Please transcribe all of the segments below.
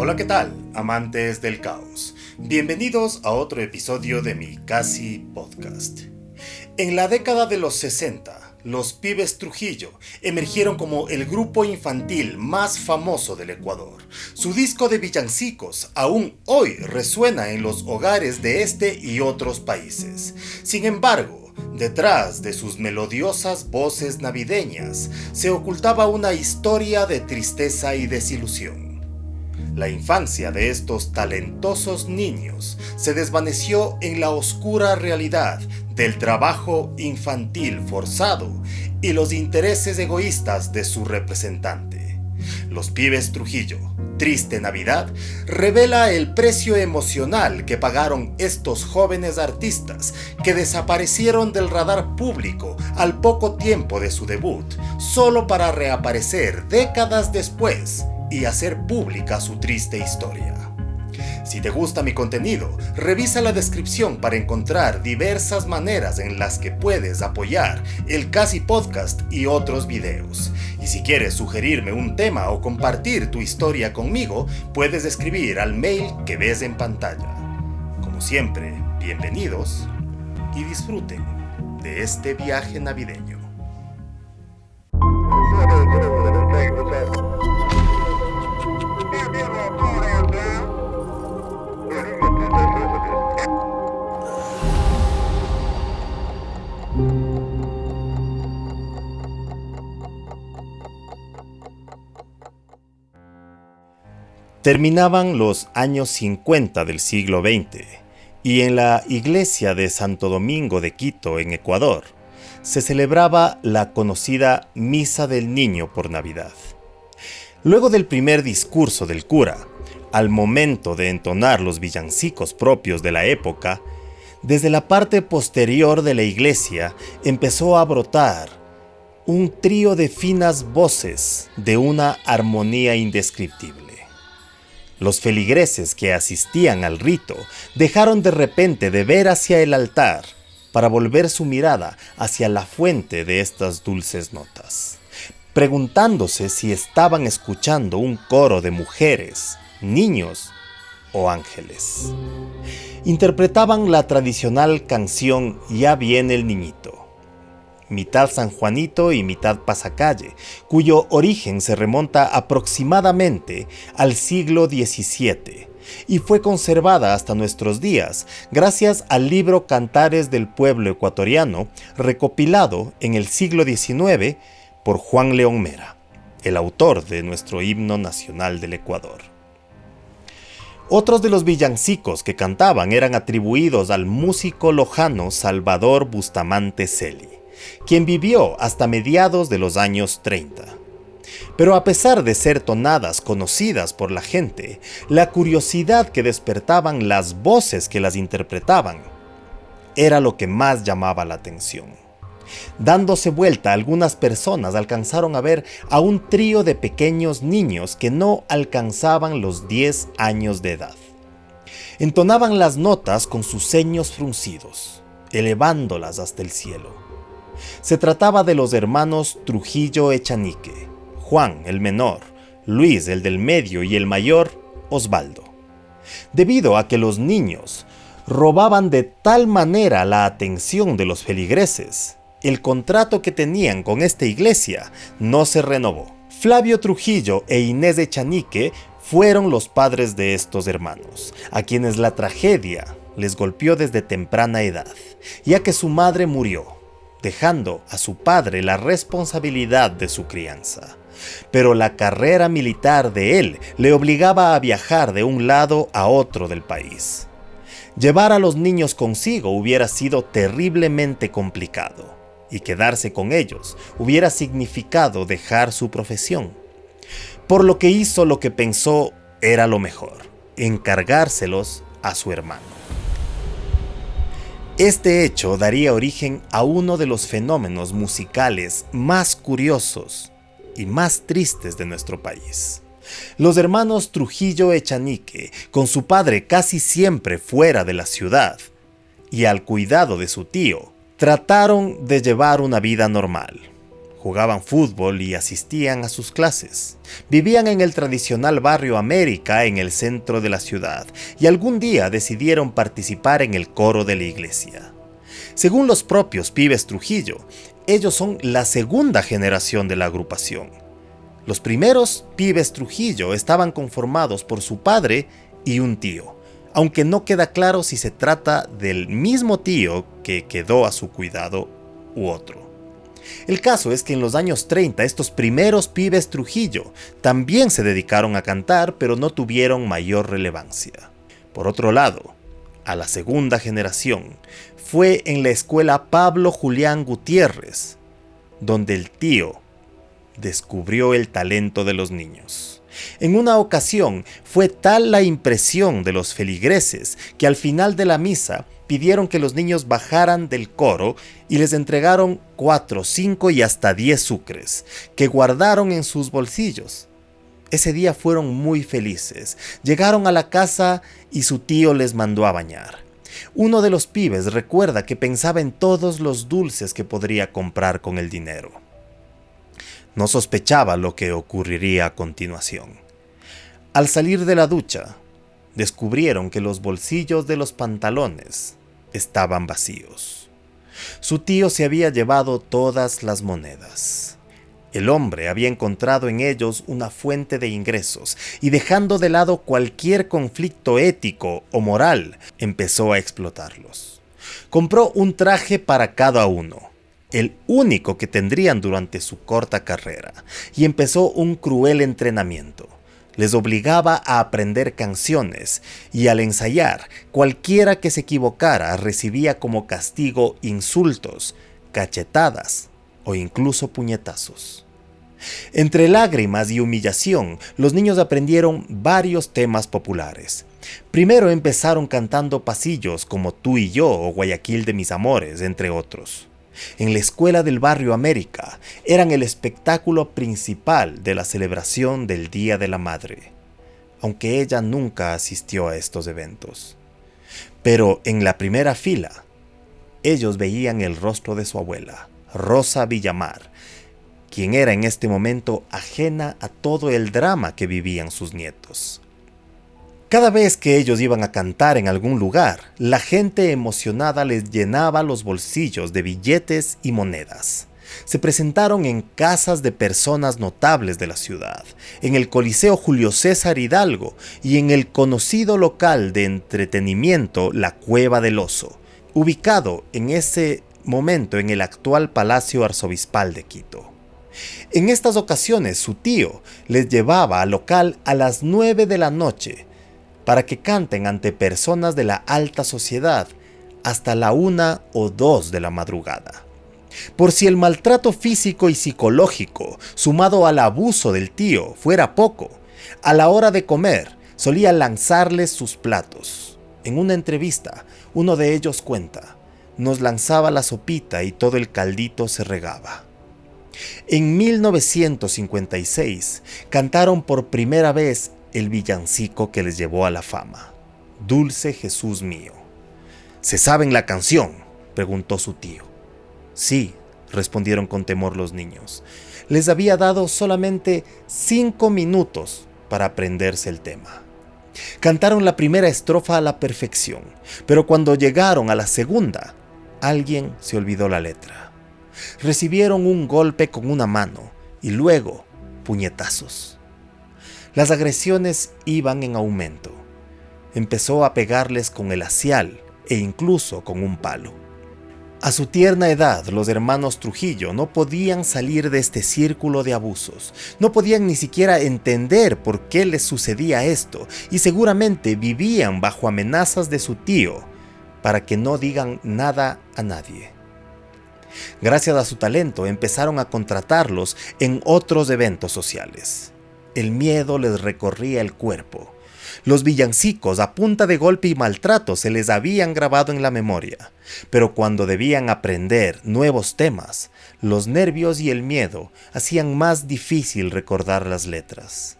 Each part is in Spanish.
Hola, ¿qué tal, amantes del caos? Bienvenidos a otro episodio de mi Casi Podcast. En la década de los 60, los Pibes Trujillo emergieron como el grupo infantil más famoso del Ecuador. Su disco de villancicos aún hoy resuena en los hogares de este y otros países. Sin embargo, detrás de sus melodiosas voces navideñas se ocultaba una historia de tristeza y desilusión. La infancia de estos talentosos niños se desvaneció en la oscura realidad del trabajo infantil forzado y los intereses egoístas de su representante. Los Pibes Trujillo, Triste Navidad, revela el precio emocional que pagaron estos jóvenes artistas que desaparecieron del radar público al poco tiempo de su debut, solo para reaparecer décadas después y hacer pública su triste historia. Si te gusta mi contenido, revisa la descripción para encontrar diversas maneras en las que puedes apoyar el Casi Podcast y otros videos. Y si quieres sugerirme un tema o compartir tu historia conmigo, puedes escribir al mail que ves en pantalla. Como siempre, bienvenidos y disfruten de este viaje navideño. Terminaban los años 50 del siglo XX y en la iglesia de Santo Domingo de Quito, en Ecuador, se celebraba la conocida Misa del Niño por Navidad. Luego del primer discurso del cura, al momento de entonar los villancicos propios de la época, desde la parte posterior de la iglesia empezó a brotar un trío de finas voces de una armonía indescriptible. Los feligreses que asistían al rito dejaron de repente de ver hacia el altar para volver su mirada hacia la fuente de estas dulces notas, preguntándose si estaban escuchando un coro de mujeres, niños o ángeles. Interpretaban la tradicional canción Ya viene el niñito, mitad San Juanito y mitad Pasacalle, cuyo origen se remonta aproximadamente al siglo XVII y fue conservada hasta nuestros días gracias al libro Cantares del Pueblo Ecuatoriano, recopilado en el siglo XIX por Juan León Mera, el autor de nuestro himno nacional del Ecuador. Otros de los villancicos que cantaban eran atribuidos al músico lojano Salvador Bustamante Celi, quien vivió hasta mediados de los años 30. Pero a pesar de ser tonadas conocidas por la gente, la curiosidad que despertaban las voces que las interpretaban era lo que más llamaba la atención. Dándose vuelta, algunas personas alcanzaron a ver a un trío de pequeños niños que no alcanzaban los 10 años de edad. Entonaban las notas con sus ceños fruncidos, elevándolas hasta el cielo. Se trataba de los hermanos Trujillo Echanique, Juan el menor, Luis el del medio y el mayor, Osvaldo. Debido a que los niños robaban de tal manera la atención de los feligreses, el contrato que tenían con esta iglesia no se renovó. Flavio Trujillo e Inés Echanique fueron los padres de estos hermanos, a quienes la tragedia les golpeó desde temprana edad, ya que su madre murió, dejando a su padre la responsabilidad de su crianza. Pero la carrera militar de él le obligaba a viajar de un lado a otro del país. Llevar a los niños consigo hubiera sido terriblemente complicado, y quedarse con ellos hubiera significado dejar su profesión. Por lo que hizo lo que pensó era lo mejor: encargárselos a su hermano. Este hecho daría origen a uno de los fenómenos musicales más curiosos y más tristes de nuestro país. Los hermanos Trujillo Echanique, con su padre casi siempre fuera de la ciudad y al cuidado de su tío, trataron de llevar una vida normal. Jugaban fútbol y asistían a sus clases. Vivían en el tradicional barrio América en el centro de la ciudad y algún día decidieron participar en el coro de la iglesia. Según los propios Pibes Trujillo, ellos son la segunda generación de la agrupación. Los primeros Pibes Trujillo estaban conformados por su padre y un tío, aunque no queda claro si se trata del mismo tío que quedó a su cuidado u otro. El caso es que en los años 30 estos primeros Pibes Trujillo también se dedicaron a cantar, pero no tuvieron mayor relevancia. Por otro lado, a la segunda generación fue en la escuela Pablo Julián Gutiérrez, donde el tío descubrió el talento de los niños. En una ocasión fue tal la impresión de los feligreses que al final de la misa pidieron que los niños bajaran del coro y les entregaron 4, 5 y hasta 10 sucres, que guardaron en sus bolsillos. Ese día fueron muy felices. Llegaron a la casa y su tío les mandó a bañar. Uno de los pibes recuerda que pensaba en todos los dulces que podría comprar con el dinero. No sospechaba lo que ocurriría a continuación. Al salir de la ducha, descubrieron que los bolsillos de los pantalones estaban vacíos. Su tío se había llevado todas las monedas. El hombre había encontrado en ellos una fuente de ingresos y, dejando de lado cualquier conflicto ético o moral, empezó a explotarlos. Compró un traje para cada uno, el único que tendrían durante su corta carrera, y empezó un cruel entrenamiento. Les obligaba a aprender canciones y al ensayar, cualquiera que se equivocara recibía como castigo insultos, cachetadas o incluso puñetazos. Entre lágrimas y humillación, los niños aprendieron varios temas populares. Primero empezaron cantando pasillos como Tú y yo o Guayaquil de mis amores, entre otros. En la escuela del barrio América eran el espectáculo principal de la celebración del Día de la Madre, aunque ella nunca asistió a estos eventos. Pero en la primera fila, ellos veían el rostro de su abuela, Rosa Villamar, quien era en este momento ajena a todo el drama que vivían sus nietos. Cada vez que ellos iban a cantar en algún lugar, la gente emocionada les llenaba los bolsillos de billetes y monedas. Se presentaron en casas de personas notables de la ciudad, en el Coliseo Julio César Hidalgo y en el conocido local de entretenimiento La Cueva del Oso, ubicado en ese momento en el actual Palacio Arzobispal de Quito. En estas ocasiones su tío les llevaba al local a las 9 de la noche, para que canten ante personas de la alta sociedad hasta la 1 o 2 de la madrugada. Por si el maltrato físico y psicológico, sumado al abuso del tío, fuera poco, a la hora de comer solía lanzarles sus platos. En una entrevista, uno de ellos cuenta: nos lanzaba la sopita y todo el caldito se regaba. En 1956 cantaron por primera vez el villancico que les llevó a la fama, Dulce Jesús mío. ¿Se saben la canción?, preguntó su tío. Sí, respondieron con temor los niños. Les había dado solamente 5 minutos para aprenderse el tema. Cantaron la primera estrofa a la perfección, pero cuando llegaron a la segunda, alguien se olvidó la letra. Recibieron un golpe con una mano y luego puñetazos. Las agresiones iban en aumento. Empezó a pegarles con el hacial e incluso con un palo. A su tierna edad, los hermanos Trujillo no podían salir de este círculo de abusos. No podían ni siquiera entender por qué les sucedía esto y seguramente vivían bajo amenazas de su tío para que no digan nada a nadie. Gracias a su talento empezaron a contratarlos en otros eventos sociales. El miedo les recorría el cuerpo. Los villancicos a punta de golpe y maltrato se les habían grabado en la memoria, pero cuando debían aprender nuevos temas, los nervios y el miedo hacían más difícil recordar las letras.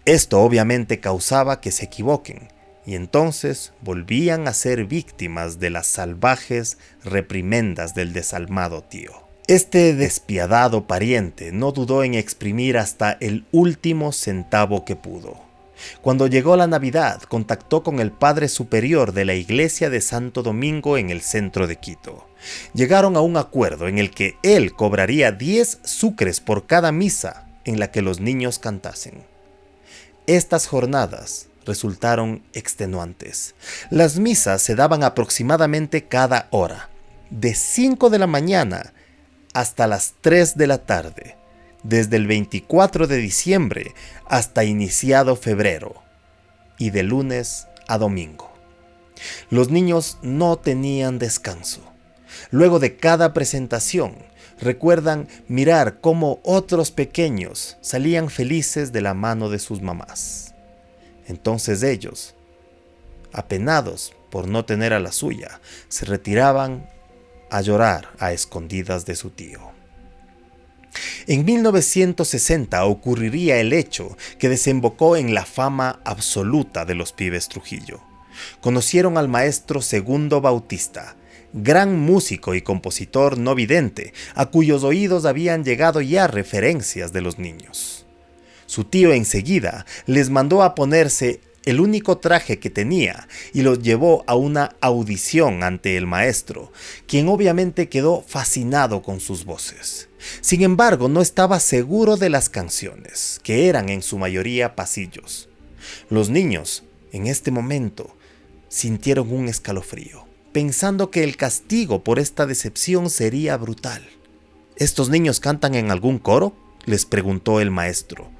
Esto obviamente causaba que se equivoquen, y entonces volvían a ser víctimas de las salvajes reprimendas del desalmado tío. Este despiadado pariente no dudó en exprimir hasta el último centavo que pudo. Cuando llegó la Navidad, contactó con el padre superior de la iglesia de Santo Domingo en el centro de Quito. Llegaron a un acuerdo en el que él cobraría 10 sucres por cada misa en la que los niños cantasen. Estas jornadas resultaron extenuantes. Las misas se daban aproximadamente cada hora, de 5 de la mañana hasta las 3 de la tarde, desde el 24 de diciembre hasta iniciado febrero, y de lunes a domingo. Los niños no tenían descanso. Luego de cada presentación, recuerdan mirar cómo otros pequeños salían felices de la mano de sus mamás. Entonces ellos, apenados por no tener a la suya, se retiraban a llorar a escondidas de su tío. En 1960 ocurriría el hecho que desembocó en la fama absoluta de los Pibes Trujillo. Conocieron al maestro Segundo Bautista, gran músico y compositor no vidente, a cuyos oídos habían llegado ya referencias de los niños. Su tío enseguida les mandó a ponerse el único traje que tenía y los llevó a una audición ante el maestro, quien obviamente quedó fascinado con sus voces. Sin embargo, no estaba seguro de las canciones, que eran en su mayoría pasillos. Los niños, en este momento, sintieron un escalofrío, pensando que el castigo por esta decepción sería brutal. ¿Estos niños cantan en algún coro?, les preguntó el maestro.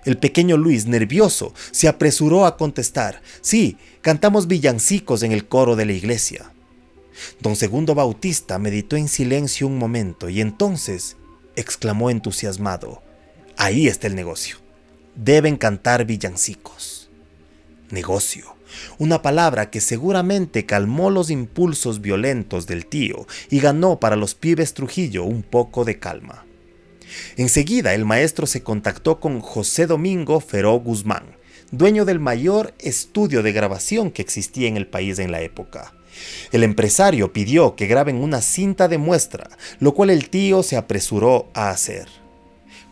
El pequeño Luis, nervioso, se apresuró a contestar: sí, cantamos villancicos en el coro de la iglesia. Don Segundo Bautista meditó en silencio un momento y entonces exclamó entusiasmado: ahí está el negocio. Deben cantar villancicos. Negocio, una palabra que seguramente calmó los impulsos violentos del tío y ganó para los Pibes Trujillo un poco de calma. Enseguida el maestro se contactó con José Domingo Feró Guzmán, dueño del mayor estudio de grabación que existía en el país en la época. El empresario pidió que graben una cinta de muestra, lo cual el tío se apresuró a hacer.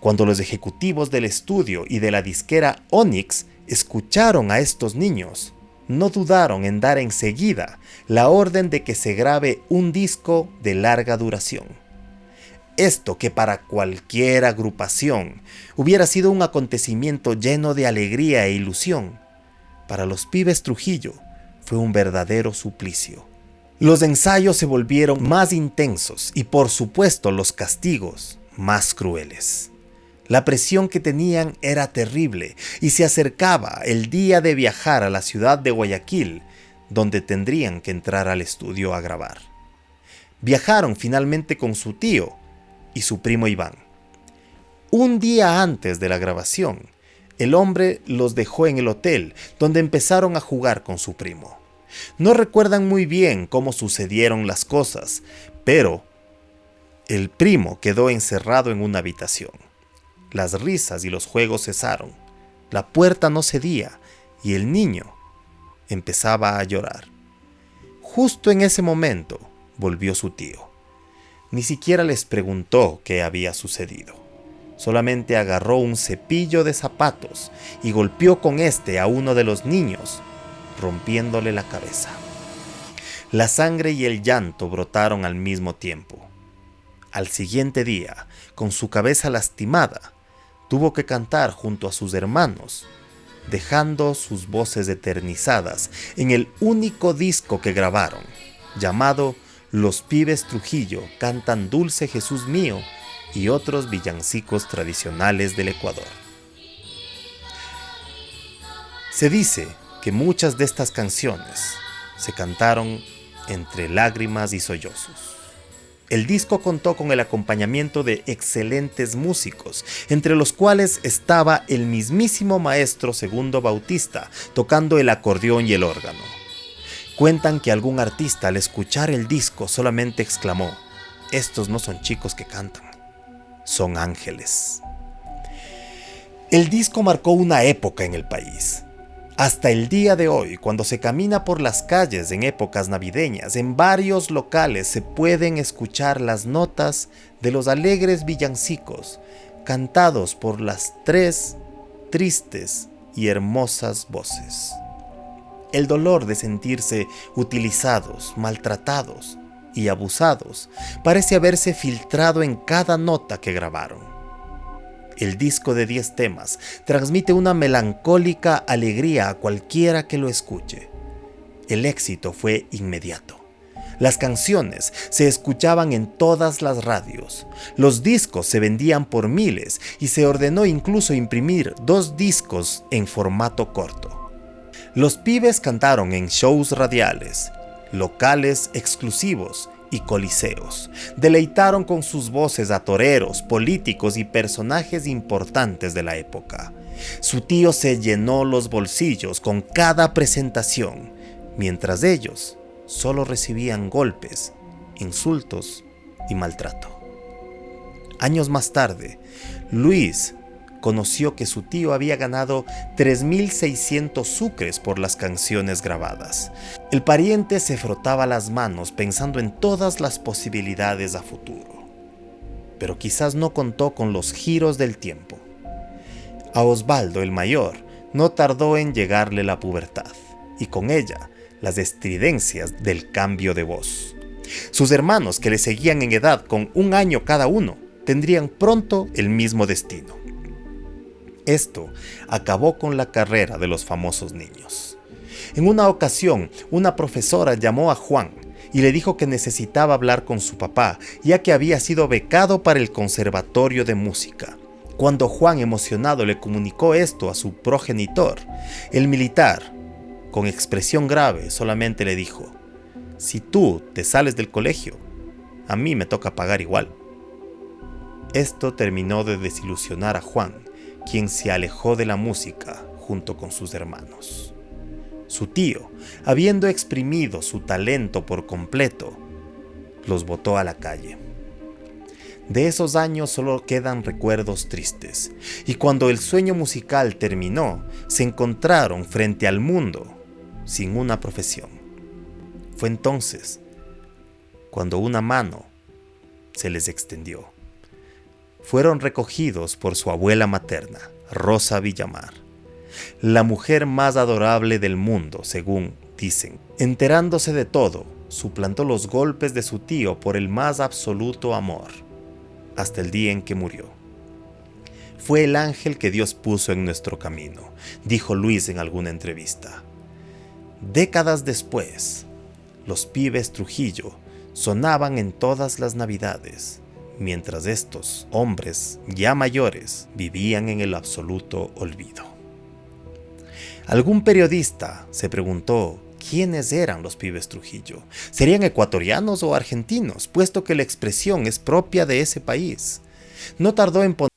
Cuando los ejecutivos del estudio y de la disquera Onyx escucharon a estos niños, no dudaron en dar enseguida la orden de que se grabe un disco de larga duración. Esto, que para cualquier agrupación hubiera sido un acontecimiento lleno de alegría e ilusión, para los Pibes Trujillo fue un verdadero suplicio. Los ensayos se volvieron más intensos y, por supuesto, los castigos más crueles. La presión que tenían era terrible y se acercaba el día de viajar a la ciudad de Guayaquil, donde tendrían que entrar al estudio a grabar. Viajaron finalmente con su tío y su primo Iván. Un día antes de la grabación, el hombre los dejó en el hotel, donde empezaron a jugar con su primo. No recuerdan muy bien cómo sucedieron las cosas, pero el primo quedó encerrado en una habitación. Las risas y los juegos cesaron, la puerta no cedía y el niño empezaba a llorar. Justo en ese momento volvió su tío. Ni siquiera les preguntó qué había sucedido. Solamente agarró un cepillo de zapatos y golpeó con este a uno de los niños, rompiéndole la cabeza. La sangre y el llanto brotaron al mismo tiempo. Al siguiente día, con su cabeza lastimada, tuvo que cantar junto a sus hermanos, dejando sus voces eternizadas en el único disco que grabaron, llamado Los Pibes Trujillo cantan Dulce Jesús mío y otros villancicos tradicionales del Ecuador. Se dice que muchas de estas canciones se cantaron entre lágrimas y sollozos. El disco contó con el acompañamiento de excelentes músicos, entre los cuales estaba el mismísimo maestro Segundo Bautista tocando el acordeón y el órgano. Cuentan que algún artista al escuchar el disco solamente exclamó: estos no son chicos que cantan, son ángeles. El disco marcó una época en el país. Hasta el día de hoy, cuando se camina por las calles en épocas navideñas, en varios locales se pueden escuchar las notas de los alegres villancicos cantados por las tres tristes y hermosas voces. El dolor de sentirse utilizados, maltratados y abusados parece haberse filtrado en cada nota que grabaron. El disco de 10 temas transmite una melancólica alegría a cualquiera que lo escuche. El éxito fue inmediato. Las canciones se escuchaban en todas las radios. Los discos se vendían por miles y se ordenó incluso imprimir 2 discos en formato corto. Los Pibes cantaron en shows radiales, locales exclusivos y coliseos. Deleitaron con sus voces a toreros, políticos y personajes importantes de la época. Su tío se llenó los bolsillos con cada presentación, mientras ellos solo recibían golpes, insultos y maltrato. Años más tarde, Luis conoció que su tío había ganado 3.600 sucres por las canciones grabadas. El pariente se frotaba las manos pensando en todas las posibilidades a futuro, pero quizás no contó con los giros del tiempo. A Osvaldo el mayor no tardó en llegarle la pubertad, y con ella las estridencias del cambio de voz. Sus hermanos, que le seguían en edad con 1 año cada uno, tendrían pronto el mismo destino. Esto acabó con la carrera de los famosos niños. En una ocasión, una profesora llamó a Juan y le dijo que necesitaba hablar con su papá, ya que había sido becado para el Conservatorio de Música. Cuando Juan, emocionado, le comunicó esto a su progenitor, el militar, con expresión grave, solamente le dijo: «Si tú te sales del colegio, a mí me toca pagar igual». Esto terminó de desilusionar a Juan, quien se alejó de la música junto con sus hermanos. Su tío, habiendo exprimido su talento por completo, los botó a la calle. De esos años solo quedan recuerdos tristes, y cuando el sueño musical terminó, se encontraron frente al mundo sin una profesión. Fue entonces cuando una mano se les extendió. Fueron recogidos por su abuela materna, Rosa Villamar, la mujer más adorable del mundo, según dicen. Enterándose de todo, suplantó los golpes de su tío por el más absoluto amor, hasta el día en que murió. Fue el ángel que Dios puso en nuestro camino, dijo Luis en alguna entrevista. Décadas después, los Pibes Trujillo sonaban en todas las navidades, mientras estos hombres ya mayores vivían en el absoluto olvido. Algún periodista se preguntó quiénes eran los Pibes Trujillo. ¿Serían ecuatorianos o argentinos, puesto que la expresión es propia de ese país? No tardó en poner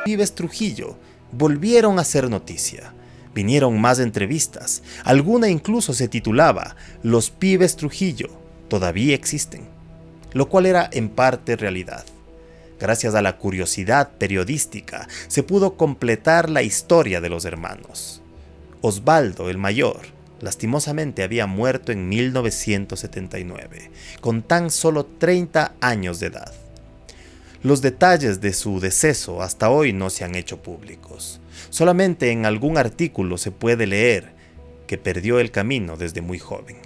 Pibes Trujillo volvieron a ser noticia. Vinieron más entrevistas, alguna incluso se titulaba «Los Pibes Trujillo todavía existen», lo cual era en parte realidad. Gracias a la curiosidad periodística se pudo completar la historia de los hermanos. Osvaldo el mayor, lastimosamente, había muerto en 1979, con tan solo 30 años de edad. Los detalles de su deceso hasta hoy no se han hecho públicos. Solamente en algún artículo se puede leer que perdió el camino desde muy joven.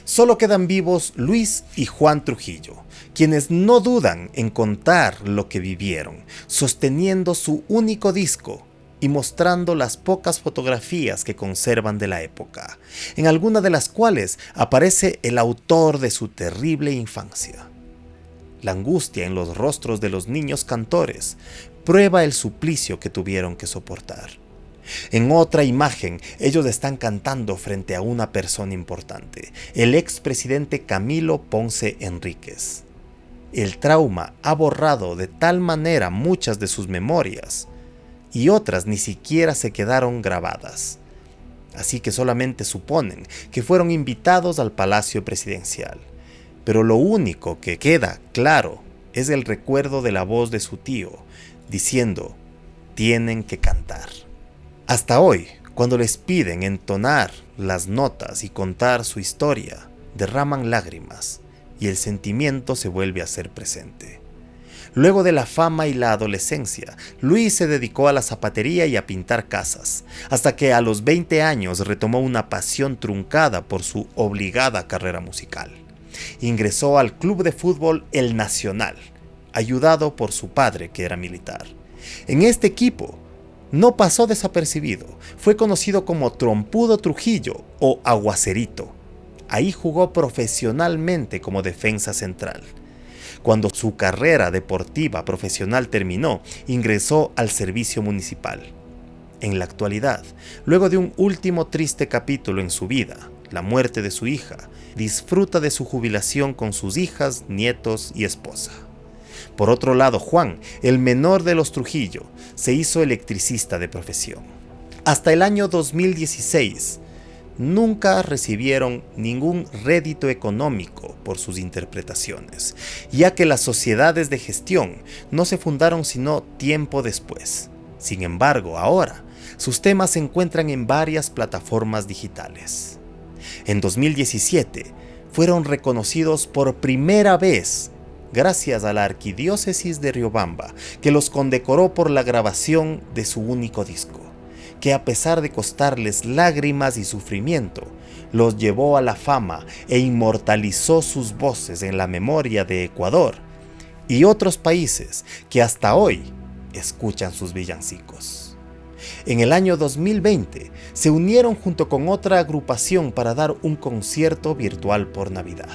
Solo quedan vivos Luis y Juan Trujillo, quienes no dudan en contar lo que vivieron, sosteniendo su único disco y mostrando las pocas fotografías que conservan de la época, en alguna de las cuales aparece el autor de su terrible infancia. La angustia en los rostros de los niños cantores prueba el suplicio que tuvieron que soportar. En otra imagen, ellos están cantando frente a una persona importante, el expresidente Camilo Ponce Enríquez. El trauma ha borrado de tal manera muchas de sus memorias y otras ni siquiera se quedaron grabadas. Así que solamente suponen que fueron invitados al Palacio Presidencial. Pero lo único que queda claro es el recuerdo de la voz de su tío, diciendo, tienen que cantar. Hasta hoy, cuando les piden entonar las notas y contar su historia, derraman lágrimas y el sentimiento se vuelve a hacer presente. Luego de la fama y la adolescencia, Luis se dedicó a la zapatería y a pintar casas, hasta que a los 20 años retomó una pasión truncada por su obligada carrera musical. Ingresó al club de fútbol El Nacional, ayudado por su padre que era militar. En este equipo no pasó desapercibido, fue conocido como Trompudo Trujillo o Aguacerito. Ahí jugó profesionalmente como defensa central. Cuando su carrera deportiva profesional terminó, ingresó al servicio municipal. En la actualidad, luego de un último triste capítulo en su vida, la muerte de su hija, disfruta de su jubilación con sus hijas, nietos y esposa. Por otro lado, Juan, el menor de los Trujillo, se hizo electricista de profesión. Hasta el año 2016, nunca recibieron ningún rédito económico por sus interpretaciones, ya que las sociedades de gestión no se fundaron sino tiempo después. Sin embargo, ahora, sus temas se encuentran en varias plataformas digitales. En 2017, fueron reconocidos por primera vez gracias a la Arquidiócesis de Riobamba, que los condecoró por la grabación de su único disco, que a pesar de costarles lágrimas y sufrimiento, los llevó a la fama e inmortalizó sus voces en la memoria de Ecuador y otros países que hasta hoy escuchan sus villancicos. En el año 2020 se unieron junto con otra agrupación para dar un concierto virtual por Navidad.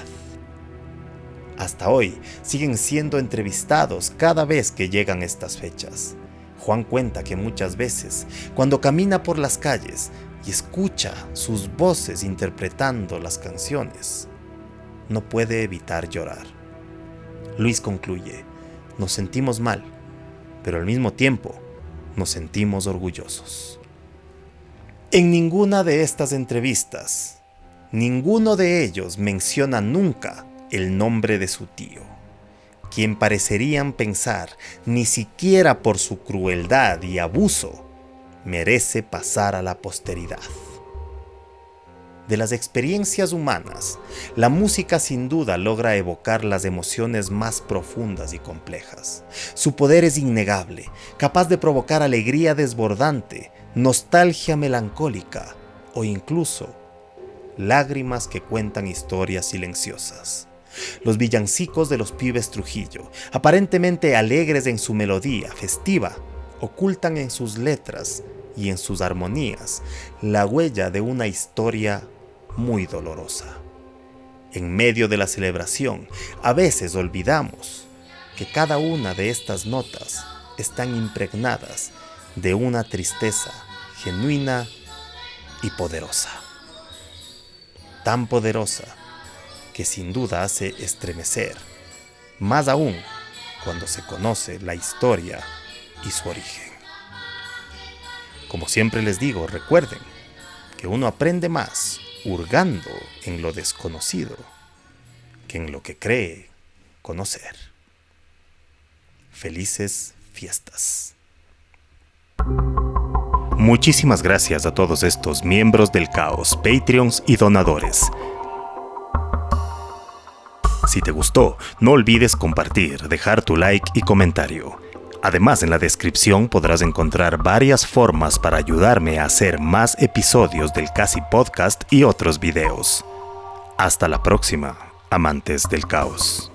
Hasta hoy siguen siendo entrevistados cada vez que llegan estas fechas. Juan cuenta que muchas veces, cuando camina por las calles y escucha sus voces interpretando las canciones, no puede evitar llorar. Luis concluye, nos sentimos mal, pero al mismo tiempo nos sentimos orgullosos. En ninguna de estas entrevistas, ninguno de ellos menciona nunca el nombre de su tío, quien parecerían pensar, ni siquiera por su crueldad y abuso, merece pasar a la posteridad. De las experiencias humanas, la música sin duda logra evocar las emociones más profundas y complejas. Su poder es innegable, capaz de provocar alegría desbordante, nostalgia melancólica o incluso lágrimas que cuentan historias silenciosas. Los villancicos de los pibes Trujillo, aparentemente alegres en su melodía festiva, ocultan en sus letras y en sus armonías la huella de una historia muy dolorosa. En medio de la celebración, a veces olvidamos que cada una de estas notas están impregnadas de una tristeza genuina y poderosa. Tan poderosa que sin duda hace estremecer, más aún cuando se conoce la historia y su origen. Como siempre les digo, recuerden que uno aprende más hurgando en lo desconocido que en lo que cree conocer. Felices fiestas. Muchísimas gracias a todos estos miembros del Caos, Patreons y donadores. Si te gustó, no olvides compartir, dejar tu like y comentario. Además, en la descripción podrás encontrar varias formas para ayudarme a hacer más episodios del Casi Podcast y otros videos. Hasta la próxima, amantes del caos.